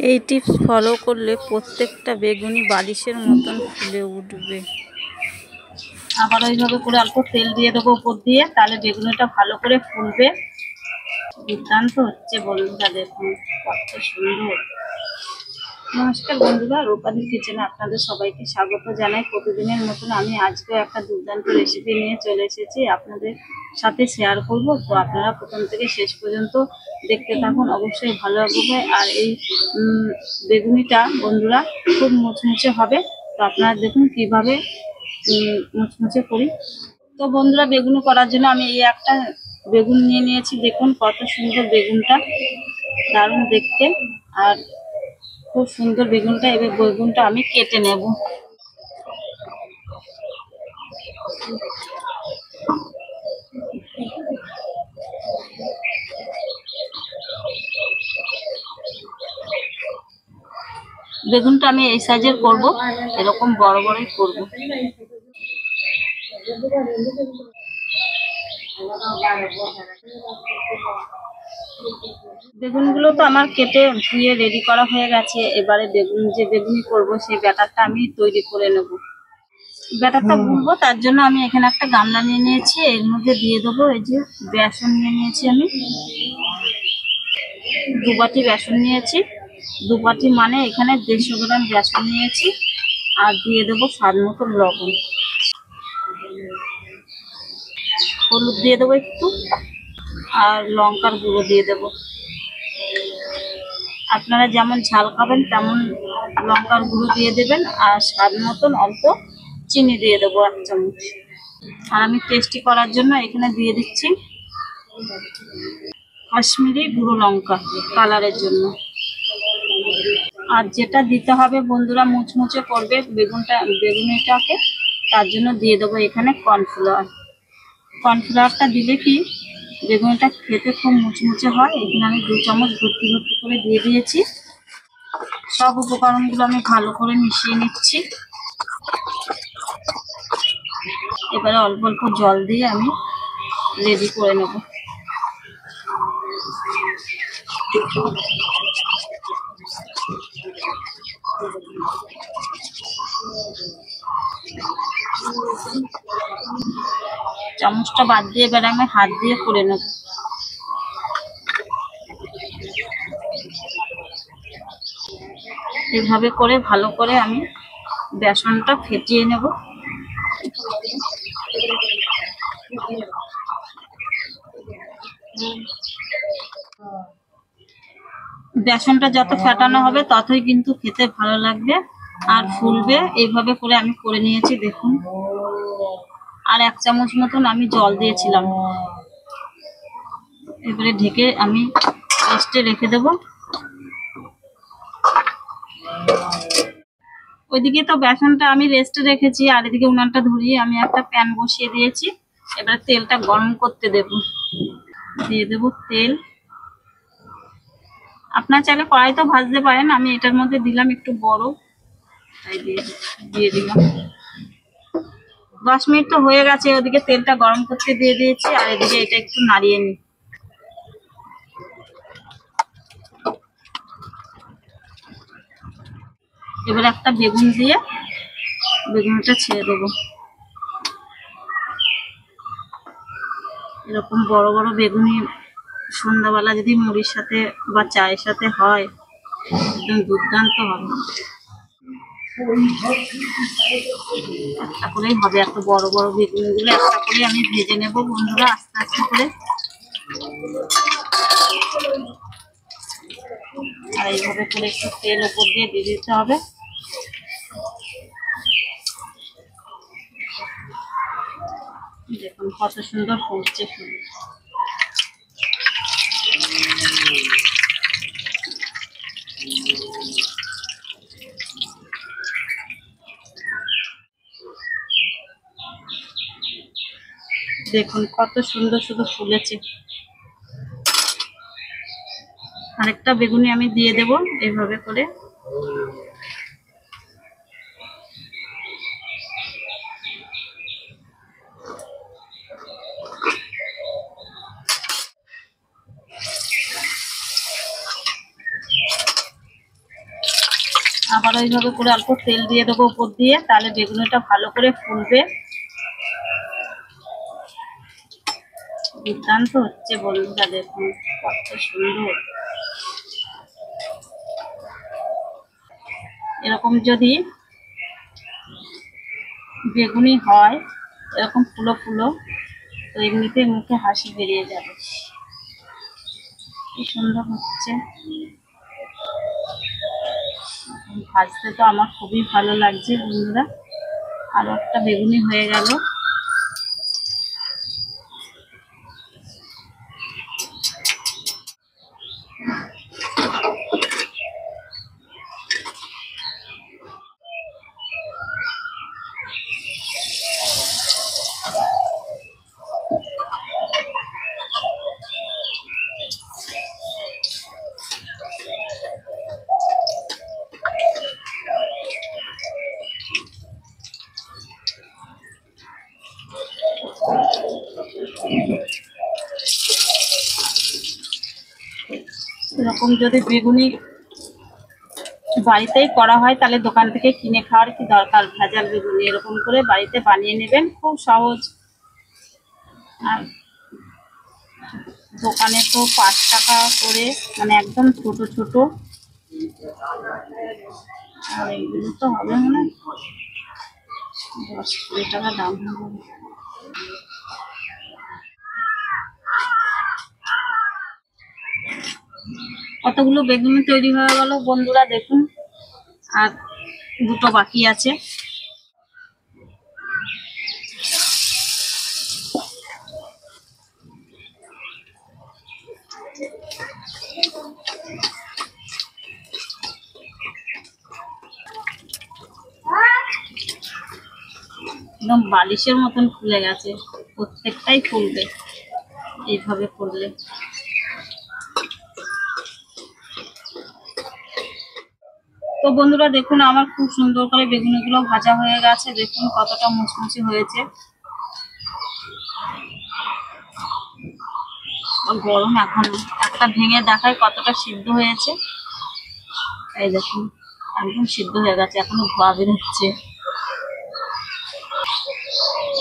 এই tips follow করলে প্রত্যেকটা বেগুনি বালিশের মতন ফুলে উঠবে। আবার ওইভাবে করে অল্প তেল দিয়ে দেবো উপর দিয়ে, তাহলে বেগুনিটা ভালো করে ফুলবে। দুর্দান্ত হচ্ছে বন্ধুরা, দেখুন কত সুন্দর। নমস্কার বন্ধুরা, রূপালী কিচেনে আপনাদের সবাইকে স্বাগত জানাই। প্রতিদিনের মতন আমি আজকেও একটা দুর্দান্ত রেসিপি নিয়ে চলে এসেছি, আপনাদের সাথে শেয়ার করব। তো আপনারা প্রথম থেকে শেষ পর্যন্ত দেখতে থাকুন, অবশ্যই ভালো লাগবে। আর এই বেগুনিটা বন্ধুরা খুব মুচমুচে হবে। তো আপনারা দেখুন কিভাবে মুচমুচে করি। তো বন্ধুরা, বেগুনি করার জন্য আমি এই একটা বেগুন নিয়ে নিয়েছি। দেখুন কত সুন্দর বেগুনটা, দারুণ দেখতে আর খুব সুন্দর বেগুনটা। এবার বেগুনটা আমি কেটে নেব। বেগুনটা আমি এই সাইজের করব, এরকম বড় বড়ই করব। বেগুনগুলো তো আমার কেটে ধুয়ে রেডি করা হয়ে গেছে। এবারে বেগুনি করব সেই ব্যাটারটা আমি তৈরি করে নেব। ব্যাটারটা গুলবো, তার জন্য আমি এখানে একটা গামলা নিয়ে নিয়েছি। এর মধ্যে দিয়ে দেবো এই যে বেসন নিয়ে নিয়েছি। আমি 2 বাটি বেসন নিয়েছি। 2 বাটি মানে এখানে 150 গ্রাম বেসন নিয়েছি। আর দিয়ে দেবো স্বাদ মতো লবণ, হলুদ দিয়ে দেবো একটু, আর লঙ্কার গুঁড়ো দিয়ে দেবো। আপনারা যেমন ঝাল খাবেন তেমন লঙ্কার গুঁড়ো দিয়ে দেবেন। আর স্বাদ মতন অল্প চিনি দিয়ে দেবো 1 চামচ। আর আমি টেস্টি করার জন্য এখানে দিয়ে দিচ্ছি কাশ্মীরি গুঁড়ো লঙ্কা, কালারের জন্য। আর যেটা দিতে হবে বন্ধুরা, মুচমুচে করবে বেগুনিটাকে, তার জন্য দিয়ে দেবো এখানে কর্নফ্লাওয়ার। কর্নফ্লাওয়ারটা দিলে কি বেগুনিটা খেতে খুব মুচমুচে হয়। এখানে আমি 2 চামচ ভর্তি ভর্তি করে দিয়ে দিয়েছি। সব উপকরণগুলো আমি ভালো করে মিশিয়ে নিচ্ছি। এবারে অল্প অল্প জল দিয়ে আমি রেডি করে নেব। চামচটা বাদ দিয়ে এবারে আমি হাত দিয়ে করে নেব। এভাবে করে ভালো করে আমি বেসনটা ফেটিয়ে নেব। বেসনটা যত ফেটানো হবে ততই কিন্তু খেতে ভালো লাগবে আর ফুলবে। এইভাবে করে আমি করে নিয়েছি, দেখুন। আর 1 চামচ মতন আমি জল দিয়েছিলাম। এবারে ঢেকে আমি রেস্টে রেখে দেব। ওইদিকে তো বেসনটা আমি রেস্টে রেখেছি, আর এদিকে উনানটা ধরিয়ে আমি একটা প্যান বসিয়ে দিয়েছি। এবারে তেলটা গরম করতে দেব। দিয়ে দেব তেল। আপনার চাইলে কড়াইতেও ভাজতে পারেন, আমি এটার মধ্যে দিলাম একটু বড়, তাই দিয়ে দিলাম। 10 মিনিট তো হয়ে গেছে। ওদিকে তেলটা গরম করতে দিয়ে দিয়েছি, আর এদিকে এটা একটু নাড়িয়ে নিই। এবার একটা বেগুন দিয়ে বেগুনটা ছেড়ে দেবো। এরকম বড় বড় বেগুনি সন্ধ্যাবেলা যদি মুড়ির সাথে বা চায়ের সাথে হয়, একদম দুর্দান্ত হবে। একটা করেই হবে, এত বড় বড় বেগুনগুলো একটা করে আমি ভেজে নেব বন্ধুরা, আস্তে আস্তে করে। আর এইভাবে করে একটু তেল উপর দিয়ে দিতে হবে। দেখুন কত সুন্দর ফুটছে শুধু। দেখুন কত সুন্দর শুধু ফুলেছে। আরেকটা বেগুনি আমি দিয়ে দেব এইভাবে করে। আবার ওইভাবে করে অল্প তেল দিয়ে দেবো উপর দিয়ে, তাহলে বেগুনিটা ভালো করে ফুলবে। দুর্দান্ত হচ্ছে বন্ধুরা, দেখুন কত সুন্দর। এরকম যদি বেগুনি হয়, এরকম ফুলো ফুলো, তো এমনিতে মুখে হাসি বেরিয়ে যাবে। কি সুন্দর হচ্ছে। ভাজতে তো আমার খুবই ভালো লাগছে বন্ধুরা। আরো একটা বেগুনি হয়ে গেল। এরকম যদি বেগুনি বাড়িতেই করা হয়, তাহলে দোকান থেকে কিনে খাওয়ার কি দরকার। ভেজাল বেগুনি এরকম করে বাড়িতে বানিয়ে নেবেন, খুব সহজ। আর দোকানে তো 5 টাকা করে, মানে একদম ছোট ছোট। আর এইগুলো তো হবে মনে হয় 10-20 টাকা দাম হবে। কতগুলো বেগুনি তৈরি হয়ে গেল বন্ধুরা, দেখুন। আর দুটো বাকি আছে। একদম বালিশের মতন ফুলে গেছে, প্রত্যেকটাই ফুলবে এইভাবে করলে। তো বন্ধুরা দেখুন, আমার খুব সুন্দর করে বেগুনিগুলো ভাজা হয়ে গেছে। দেখুন কতটা মুচমুচে হয়েছে। গরম এখনো, একটা ভেঙে দেখায় কতটা সিদ্ধ হয়েছে। এই দেখুন একদম সিদ্ধ হয়ে গেছে, এখনো ধোয়া বেরোচ্ছে।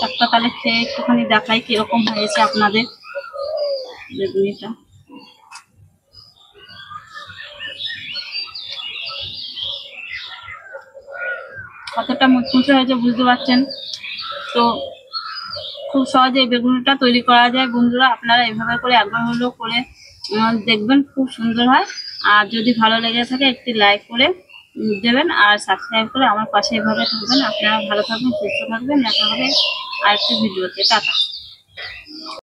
একটা তাহলে খেয়ে একটুখানি দেখাই কিরকম হয়েছে আপনাদের বেগুনিটা। কতটা মুচমুচে হয়েছে বুঝতে পারছেন। তো খুব সহজে এই বেগুনিটা তৈরি করা যায় বন্ধুরা। আপনারা এভাবে করে একবার হলেও করে দেখবেন, খুব সুন্দর হয়। আর যদি ভালো লেগে থাকে একটি লাইক করে দেবেন, আর সাবস্ক্রাইব করে আমার পাশে এভাবে থাকবেন। আপনারা ভালো থাকবেন, সুস্থ থাকবেন। দেখা হবে আরেকটি ভিডিওতে। টাটা।